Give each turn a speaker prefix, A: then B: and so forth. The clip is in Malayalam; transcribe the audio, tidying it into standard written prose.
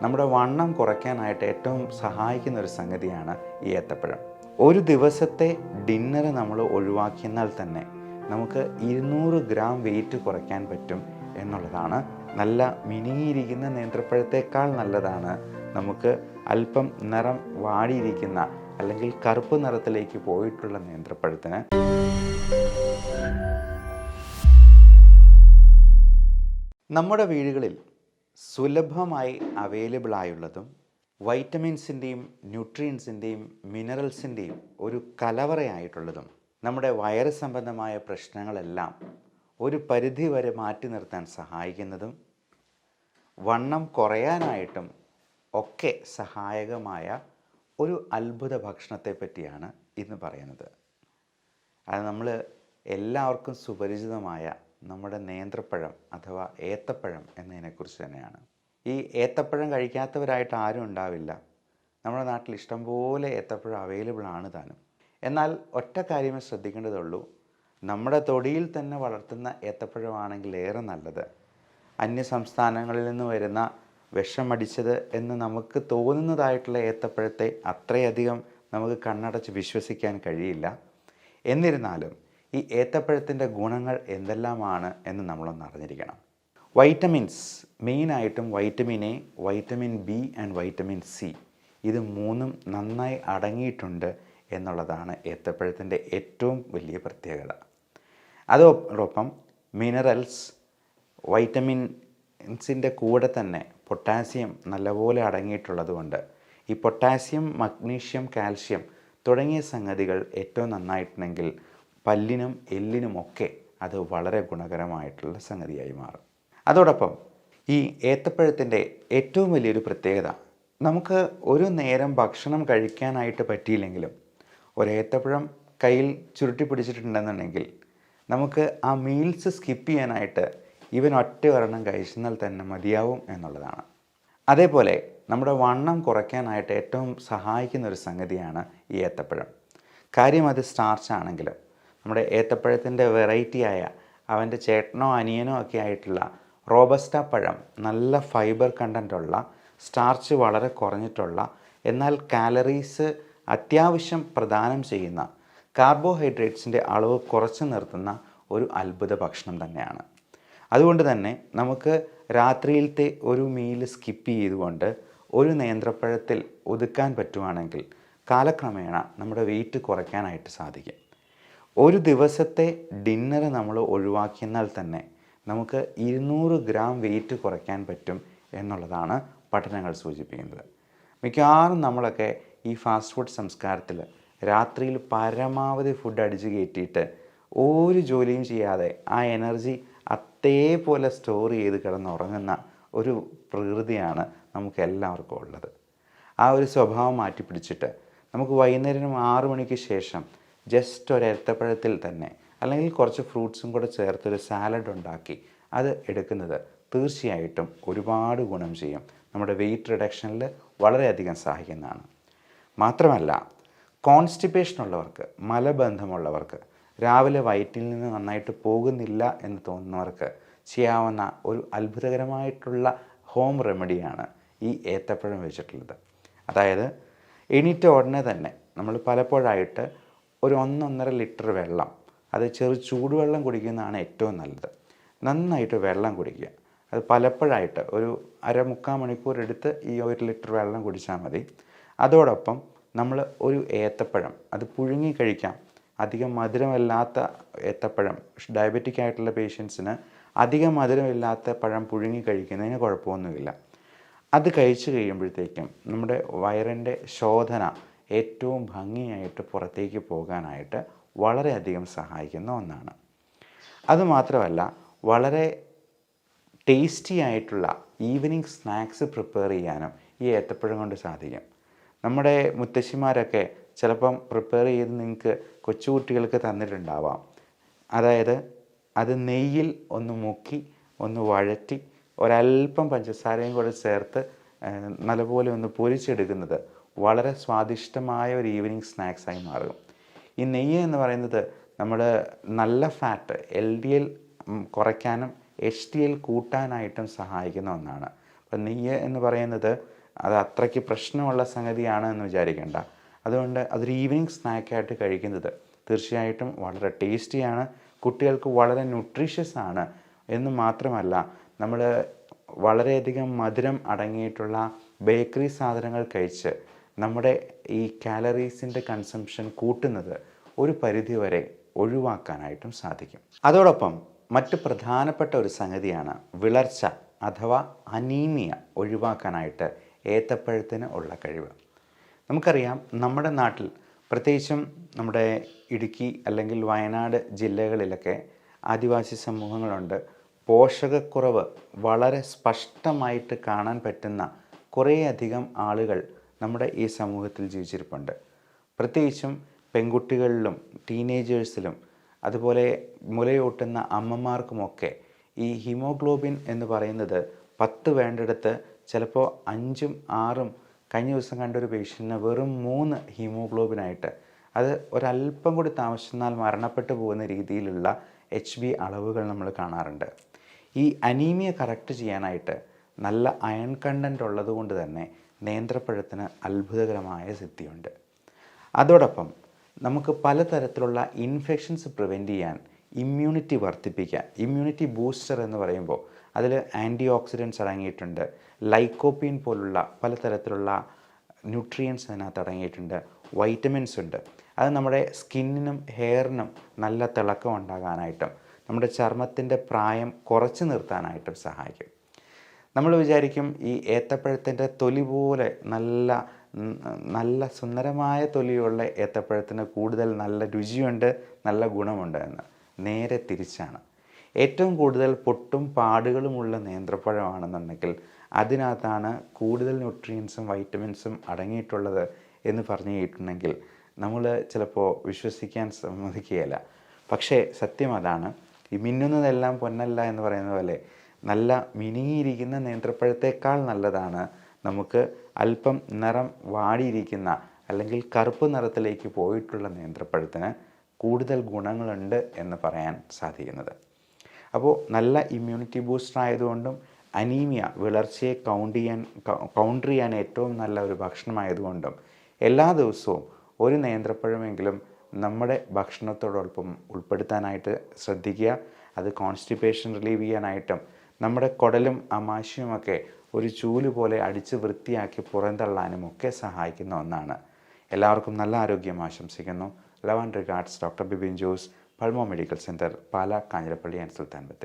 A: നമ്മുടെ വണ്ണം കുറയ്ക്കാനായിട്ട് ഏറ്റവും സഹായിക്കുന്ന ഒരു സംഗതിയാണ് ഈ ഏത്തപ്പഴം. ഒരു ദിവസത്തെ ഡിന്നർ നമ്മൾ ഒഴിവാക്കിയെന്നാൽ തന്നെ നമുക്ക് 200 ഗ്രാം വെയിറ്റ് കുറയ്ക്കാൻ പറ്റും എന്നുള്ളതാണ്. നല്ല മിനുങ്ങിയിരിക്കുന്ന നേന്ത്രപ്പഴത്തേക്കാൾ നല്ലതാണ് നമുക്ക് അല്പം നിറം വാടിയിരിക്കുന്ന അല്ലെങ്കിൽ കറുപ്പ് നിറത്തിലേക്ക് പോയിട്ടുള്ള നേന്ത്രപ്പഴത്തിന്. നമ്മുടെ വീടുകളിൽ സുലഭമായി അവൈലബിൾ ആയുള്ളതും വൈറ്റമിൻസിൻ്റെയും ന്യൂട്രിയൻസിൻ്റെയും മിനറൽസിൻ്റെയും ഒരു കലവറയായിട്ടുള്ളതും നമ്മുടെ വയറ് സംബന്ധമായ പ്രശ്നങ്ങളെല്ലാം ഒരു പരിധി വരെ മാറ്റി നിർത്താൻ സഹായിക്കുന്നതും വണ്ണം കുറയാനായിട്ടും ഒക്കെ സഹായകമായ ഒരു അത്ഭുത ഭക്ഷണത്തെ പറ്റിയാണ് ഇന്ന് പറയുന്നത്. അത് നമ്മൾ എല്ലാവർക്കും സുപരിചിതമായ നമ്മുടെ നേന്ത്രപ്പഴം അഥവാ ഏത്തപ്പഴം എന്നതിനെക്കുറിച്ച് തന്നെയാണ്. ഈ ഏത്തപ്പഴം കഴിക്കാത്തവരായിട്ട് ആരും ഉണ്ടാവില്ല. നമ്മുടെ നാട്ടിൽ ഇഷ്ടംപോലെ ഏത്തപ്പഴം അവൈലബിൾ ആണ് താനും. എന്നാൽ ഒറ്റ കാര്യമേ ശ്രദ്ധിക്കേണ്ടതുള്ളൂ, നമ്മുടെ തൊടിയിൽ തന്നെ വളർത്തുന്ന ഏത്തപ്പഴമാണെങ്കിൽ ഏറെ നല്ലത്. അന്യ സംസ്ഥാനങ്ങളിൽ നിന്ന് വരുന്ന വിഷമടിച്ചത് എന്ന് നമുക്ക് തോന്നുന്നതായിട്ടുള്ള ഏത്തപ്പഴത്തെ അത്രയധികം നമുക്ക് കണ്ണടച്ച് വിശ്വസിക്കാൻ കഴിയില്ല. എന്നിരുന്നാലും ഈ ഏത്തപ്പഴത്തിൻ്റെ ഗുണങ്ങൾ എന്തെല്ലാമാണ് എന്ന് നമ്മളൊന്ന് അറിഞ്ഞിരിക്കണം. വൈറ്റമിൻസ്, മെയിനായിട്ടും vitamin A, vitamin B and vitamin C, ഇത് മൂന്നും നന്നായി അടങ്ങിയിട്ടുണ്ട് എന്നുള്ളതാണ് ഏത്തപ്പഴത്തിൻ്റെ ഏറ്റവും വലിയ പ്രത്യേകത. അതോടൊപ്പം മിനറൽസ്, വൈറ്റമിൻസിൻ്റെ കൂടെ തന്നെ പൊട്ടാസ്യം നല്ലപോലെ അടങ്ങിയിട്ടുള്ളത് കൊണ്ട് ഈ പൊട്ടാസ്യം, മഗ്നീഷ്യം, കാൽഷ്യം തുടങ്ങിയ സംഗതികൾ ഏറ്റവും നന്നായിട്ടുണ്ടെങ്കിൽ പല്ലിനും എല്ലിനുമൊക്കെ അത് വളരെ ഗുണകരമായിട്ടുള്ള സംഗതിയായി മാറും. അതോടൊപ്പം ഈ ഏത്തപ്പഴത്തിൻ്റെ ഏറ്റവും വലിയൊരു പ്രത്യേകത, നമുക്ക് ഒരു നേരം ഭക്ഷണം കഴിക്കാനായിട്ട് പറ്റിയില്ലെങ്കിലും ഒരു ഏത്തപ്പഴം കയ്യിൽ ചുരുട്ടി പിടിച്ചിട്ടുണ്ടെന്നുണ്ടെങ്കിൽ നമുക്ക് ആ മീൽസ് സ്കിപ്പ് ചെയ്യാനായിട്ട് ഇവൻ ഒറ്റ ഒരെണ്ണം കഴിച്ചെന്നാൽ തന്നെ മതിയാവും എന്നുള്ളതാണ്. അതേപോലെ നമ്മുടെ വണ്ണം കുറയ്ക്കാനായിട്ട് ഏറ്റവും സഹായിക്കുന്ന ഒരു സംഗതിയാണ് ഈ ഏത്തപ്പഴം. കാര്യം അത് സ്റ്റാർച്ച് ആണെങ്കിലും നമ്മുടെ ഏത്തപ്പഴത്തിൻ്റെ വെറൈറ്റിയായ അവൻ്റെ ചേട്ടനോ അനിയനോ ഒക്കെ ആയിട്ടുള്ള റോബസ്റ്റ പഴം നല്ല ഫൈബർ കണ്ടൻറ്റുള്ള, സ്റ്റാർച്ച് വളരെ കുറഞ്ഞിട്ടുള്ള, എന്നാൽ കാലറീസ് അത്യാവശ്യം പ്രദാനം ചെയ്യുന്ന, കാർബോഹൈഡ്രേറ്റ്സിൻ്റെ അളവ് കുറച്ച് നിർത്തുന്ന ഒരു അത്ഭുത ഭക്ഷണം തന്നെയാണ്. അതുകൊണ്ട് തന്നെ നമുക്ക് രാത്രിയിലത്തെ ഒരു മീൽ സ്കിപ്പ് ചെയ്തുകൊണ്ട് ഒരു നേന്ത്രപ്പഴത്തിൽ ഒതുക്കാൻ പറ്റുവാണെങ്കിൽ കാലക്രമേണ നമ്മുടെ വെയിറ്റ് കുറയ്ക്കാനായിട്ട് സാധിക്കും. ഒരു ദിവസത്തെ ഡിന്നർ നമ്മൾ ഒഴിവാക്കിയെന്നാൽ തന്നെ നമുക്ക് 200 ഗ്രാം വെയിറ്റ് കുറയ്ക്കാൻ പറ്റും എന്നുള്ളതാണ് പഠനങ്ങൾ സൂചിപ്പിക്കുന്നത്. മിക്കവാറും നമ്മളൊക്കെ ഈ ഫാസ്റ്റ് ഫുഡ് സംസ്കാരത്തിൽ രാത്രിയിൽ പരമാവധി ഫുഡ് അടിച്ച് കയറ്റിയിട്ട് ഒരു ജോലിയും ചെയ്യാതെ ആ എനർജി അതേപോലെ സ്റ്റോർ ചെയ്ത് കിടന്നുറങ്ങുന്ന ഒരു പ്രകൃതിയാണ് നമുക്ക് എല്ലാവർക്കും ഉള്ളത്. ആ ഒരു സ്വഭാവം മാറ്റിപ്പിടിച്ചിട്ട് നമുക്ക് വൈകുന്നേരം 6 മണിക്ക് ശേഷം ജസ്റ്റ് ഒരു ഏത്തപ്പഴത്തിൽ തന്നെ അല്ലെങ്കിൽ കുറച്ച് ഫ്രൂട്ട്സും കൂടെ ചേർത്തൊരു സാലഡ് ഉണ്ടാക്കി അത് എടുക്കുന്നത് തീർച്ചയായിട്ടും ഒരുപാട് ഗുണം ചെയ്യും. നമ്മുടെ വെയിറ്റ് റിഡക്ഷനിൽ വളരെയധികം സഹായിക്കുന്നതാണ്. മാത്രമല്ല, കോൺസ്റ്റിപ്പേഷൻ ഉള്ളവർക്ക്, മലബന്ധമുള്ളവർക്ക്, രാവിലെ വയറ്റിൽ നിന്ന് നന്നായിട്ട് പോകുന്നില്ല എന്ന് തോന്നുന്നവർക്ക് ചെയ്യാവുന്ന ഒരു അത്ഭുതകരമായിട്ടുള്ള ഹോം റെമഡിയാണ് ഈ ഏത്തപ്പഴം വെച്ചിട്ടുള്ളത്. അതായത് എണീറ്റ ഉടനെ തന്നെ നമ്മൾ പലപ്പോഴായിട്ട് ഒരു 1-1.5 ലിറ്റർ വെള്ളം, അത് ചൂടുവെള്ളം കുടിക്കുന്നതാണ് ഏറ്റവും നല്ലത്. നന്നായിട്ട് വെള്ളം കുടിക്കുക. അത് പലപ്പോഴായിട്ട് ഒരു 1/4 മണിക്കൂർ എടുത്ത് ഈ 1 ലിറ്റർ വെള്ളം കുടിച്ചാൽ മതി. അതോടൊപ്പം നമ്മൾ ഒരു ഏത്തപ്പഴം അത് പുഴുങ്ങി കഴിക്കാം. അധികം മധുരമില്ലാത്ത ഏത്തപ്പഴം, ഡയബറ്റിക് ആയിട്ടുള്ള പേഷ്യൻസിന് അധികം മധുരമില്ലാത്ത പഴം പുഴുങ്ങി കഴിക്കുന്നതിന് കുഴപ്പമൊന്നുമില്ല. അത് കഴിച്ചു കഴിയുമ്പോഴത്തേക്കും നമ്മുടെ വയറിൻ്റെ ശോധന ഏറ്റവും ഭംഗിയായിട്ട് പുറത്തേക്ക് പോകാനായിട്ട് വളരെയധികം സഹായിക്കുന്ന ഒന്നാണ്. അതുമാത്രമല്ല, വളരെ ടേസ്റ്റി ആയിട്ടുള്ള ഈവനിങ് സ്നാക്സ് പ്രിപ്പയർ ചെയ്യാനും ഈ ഏത്തപ്പഴം കൊണ്ട് സാധിക്കും. നമ്മുടെ മുത്തശ്ശിമാരൊക്കെ ചിലപ്പം പ്രിപ്പയർ ചെയ്ത് നിങ്ങൾക്ക് കൊച്ചുകുട്ടികൾക്ക് തന്നിട്ടുണ്ടാവാം. അതായത് അത് നെയ്യിൽ ഒന്ന് മുക്കി ഒന്ന് വഴറ്റി ഒരല്പം പഞ്ചസാരയും കൂടെ ചേർത്ത് നല്ലപോലെ ഒന്ന് പൊരിച്ചെടുക്കുന്നത് വളരെ സ്വാദിഷ്ടമായ ഒരു ഈവനിങ് സ്നാക്സായി മാറും. ഈ നെയ്യ് എന്ന് പറയുന്നത് നമ്മൾ നല്ല ഫാറ്റ് LDL കുറയ്ക്കാനും HDL കൂട്ടാനായിട്ടും സഹായിക്കുന്ന ഒന്നാണ്. അപ്പം നെയ്യ് എന്ന് പറയുന്നത് അത് അത്രയ്ക്ക് പ്രശ്നമുള്ള സംഗതിയാണ് എന്ന് വിചാരിക്കേണ്ട. അതുകൊണ്ട് അതൊരു ഈവനിങ് സ്നാക്കായിട്ട് കഴിക്കുന്നത് തീർച്ചയായിട്ടും വളരെ ടേസ്റ്റിയാണ്, കുട്ടികൾക്ക് വളരെ ന്യൂട്രീഷ്യസ് ആണ് എന്ന് മാത്രമല്ല, നമ്മൾ വളരെയധികം മധുരം അടങ്ങിയിട്ടുള്ള ബേക്കറി സാധനങ്ങൾ കഴിച്ച് നമ്മുടെ ഈ കാലറീസിൻ്റെ കൺസംഷൻ കൂട്ടുന്നത് ഒരു പരിധിവരെ ഒഴിവാക്കാനായിട്ടും സാധിക്കും. അതോടൊപ്പം മറ്റ് പ്രധാനപ്പെട്ട ഒരു സംഗതിയാണ് വിളർച്ച അഥവാ അനീമിയ ഒഴിവാക്കാനായിട്ട് ഏത്തപ്പഴത്തിന് ഉള്ള കഴിവ്. നമുക്കറിയാം, നമ്മുടെ നാട്ടിൽ പ്രത്യേകിച്ചും നമ്മുടെ ഇടുക്കി അല്ലെങ്കിൽ വയനാട് ജില്ലകളിലൊക്കെ ആദിവാസി സമൂഹങ്ങളുണ്ട്. പോഷകക്കുറവ് വളരെ സ്പഷ്ടമായിട്ട് കാണാൻ പറ്റുന്ന കുറേയധികം ആളുകൾ നമ്മുടെ ഈ സമൂഹത്തിൽ ജീവിച്ചിരിപ്പുണ്ട്. പ്രത്യേകിച്ചും പെൺകുട്ടികളിലും ടീനേജേഴ്സിലും അതുപോലെ മുലയൂട്ടുന്ന അമ്മമാർക്കുമൊക്കെ ഈ ഹീമോഗ്ലോബിൻ എന്ന് പറയുന്നത് 10 വേണ്ടിടത്ത് ചിലപ്പോൾ 5ഉം 6ഉം, കഴിഞ്ഞ ദിവസം കണ്ടൊരു പേഷ്യൻറ്റിന് വെറും 3 ഹീമോഗ്ലോബിനായിട്ട്, അത് ഒരല്പം കൂടി താമസിച്ചാൽ മരണപ്പെട്ടു പോകുന്ന രീതിയിലുള്ള HB അളവുകൾ നമ്മൾ കാണാറുണ്ട്. ഈ അനീമിയ കറക്റ്റ് ചെയ്യാനായിട്ട് നല്ല അയൺ കണ്ടൻറ്റ് ഉള്ളത് കൊണ്ട് തന്നെ നേന്ത്രപ്പഴത്തിന് അത്ഭുതകരമായ സിദ്ധിയുണ്ട്. അതോടൊപ്പം നമുക്ക് പലതരത്തിലുള്ള ഇൻഫെക്ഷൻസ് പ്രിവെൻറ്റ് ചെയ്യാൻ ഇമ്മ്യൂണിറ്റി വർദ്ധിപ്പിക്കാൻ, ഇമ്മ്യൂണിറ്റി ബൂസ്റ്റർ എന്ന് പറയുമ്പോൾ അതിൽ ആൻറ്റി ഓക്സിഡൻറ്റ്സ് അടങ്ങിയിട്ടുണ്ട്, ലൈക്കോപ്പീൻ പോലുള്ള പലതരത്തിലുള്ള ന്യൂട്രിയൻസ് അതിനകത്ത് അടങ്ങിയിട്ടുണ്ട്, വൈറ്റമിൻസ് ഉണ്ട്. അത് നമ്മുടെ സ്കിന്നിനും ഹെയറിനും നല്ല തിളക്കം ഉണ്ടാകാനായിട്ടും നമ്മുടെ ചർമ്മത്തിൻ്റെ പ്രായം കുറച്ച് നിർത്താനായിട്ടും സഹായിക്കും. നമ്മൾ വിചാരിക്കും ഈ ഏത്തപ്പഴത്തിൻ്റെ തൊലി പോലെ നല്ല സുന്ദരമായ തൊലിയുള്ള ഏത്തപ്പഴത്തിന് കൂടുതൽ നല്ല രുചിയുണ്ട്, നല്ല ഗുണമുണ്ട് എന്ന്. നേരെ തിരിച്ചാണ്. ഏറ്റവും കൂടുതൽ പൊട്ടും പാടുകളുമുള്ള നേന്ത്രപ്പഴമാണെന്നുണ്ടെങ്കിൽ അതിനകത്താണ് കൂടുതൽ ന്യൂട്രിയൻസും വൈറ്റമിൻസും അടങ്ങിയിട്ടുള്ളത് എന്ന് പറഞ്ഞു കേട്ടിട്ടുണ്ടെങ്കിൽ നമ്മൾ ചിലപ്പോൾ വിശ്വസിക്കാൻ സമ്മതിക്കുകയില്ല. പക്ഷേ സത്യം അതാണ്. ഈ മിന്നുന്നതെല്ലാം പൊന്നല്ല എന്ന് പറയുന്ന പോലെ നല്ല മിനുങ്ങിയിരിക്കുന്ന നേന്ത്രപ്പഴത്തേക്കാൾ നല്ലതാണ് നമുക്ക് അല്പം നിറം വാടിയിരിക്കുന്ന അല്ലെങ്കിൽ കറുപ്പ് നിറത്തിലേക്ക് പോയിട്ടുള്ള നേന്ത്രപ്പഴത്തിന് കൂടുതൽ ഗുണങ്ങളുണ്ട് എന്ന് പറയാൻ സാധിക്കുന്നത്. അപ്പോൾ നല്ല ഇമ്മ്യൂണിറ്റി ബൂസ്റ്റർ ആയതുകൊണ്ടും അനീമിയ വിളർച്ചയെ കൗണ്ടർ ചെയ്യാൻ ഏറ്റവും നല്ല ഒരു ഭക്ഷണമായതുകൊണ്ടും എല്ലാ ദിവസവും ഒരു നേന്ത്രപ്പഴമെങ്കിലും നമ്മുടെ ഭക്ഷണത്തോടൊപ്പം ഉൾപ്പെടുത്താനായിട്ട് ശ്രദ്ധിക്കുക. അത് കോൺസ്റ്റിപ്പേഷൻ റിലീവ് ചെയ്യാനായിട്ടും നമ്മുടെ കുടലും ആമാശയുമൊക്കെ ഒരു ചൂല് പോലെ അടിച്ച് വൃത്തിയാക്കി പുറന്തള്ളാനും ഒക്കെ സഹായിക്കുന്ന ഒന്നാണ്. എല്ലാവർക്കും നല്ല ആരോഗ്യം ആശംസിക്കുന്നു. Love and regards, doctor Bibin Jose, pulmo medical centre, Pala, Kanjirappally and Sultan Bathery.